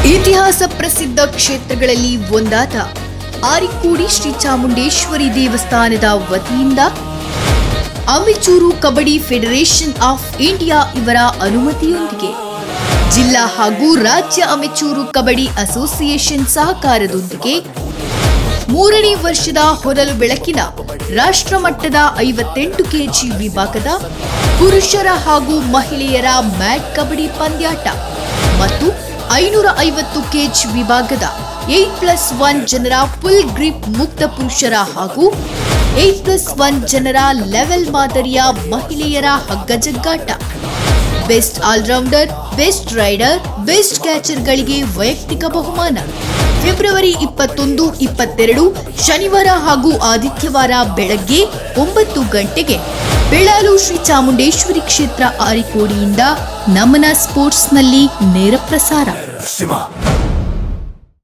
ಇತಿಹಾಸ ಪ್ರಸಿದ್ಧ ಕ್ಷೇತ್ರಗಳಲ್ಲಿ ಒಂದಾದ ಆರಿಕೋಡಿ ಶ್ರೀ ಚಾಮುಂಡೇಶ್ವರಿ ದೇವಸ್ಥಾನದ ವತಿಯಿಂದ amateur kabaddi federation of India ಇವರ ಅನುಮತಿಯೊಂದಿಗೆ ಜಿಲ್ಲಾ ಹಾಗೂ ರಾಜ್ಯ ಅಮೆಚೂರು ಕಬಡ್ಡಿ ಅಸೋಸಿಯೇಷನ್ ಸಹಕಾರದೊಂದಿಗೆ 3ನೇ ವರ್ಷದ ಹೊನಲು ಬೆಳಕಿನ ರಾಷ್ಟ್ರಮಟ್ಟದ 58 ಕೆಜಿ ವಿಭಾಗದ ಪುರುಷರ ಹಾಗೂ ಮಹಿಳೆಯರ ಮ್ಯಾಟ್ ಕಬಡ್ಡಿ ಪಂದ್ಯಾಟ ಮತ್ತು 550 ಕೆಜಿ ವಿಭಾಗದ 8+1 ಜನರ ಫುಲ್ ಗ್ರಿಪ್ ಮುಕ್ತ ಪುರುಷರ ಹಾಗೂ 8+1 ಜನರ ಲೆವೆಲ್ ಮಾದರಿಯ ಮಹಿಳೆಯರ ಹಗ್ಗ ಜಗ್ಗಾಟ, best all rounder, best raider, best ಕ್ಯಾಚರ್ಗಳಿಗೆ ವೈಯಕ್ತಿಕ ಬಹುಮಾನ ಫೆಬ್ರವರಿ 21, 22 ಶನಿವಾರ ಹಾಗೂ ಆದಿತ್ಯವಾರ ಬೆಳಗ್ಗೆ 9 ಗಂಟೆಗೆ ಬೆಳಾಲು ಶ್ರೀ ಚಾಮುಂಡೇಶ್ವರಿ ಕ್ಷೇತ್ರ ಆರಿಕೋಡಿಯಿಂದ ನಮನ ಸ್ಪೋರ್ಟ್ಸ್ನಲ್ಲಿ ನೇರ ಪ್ರಸಾರ.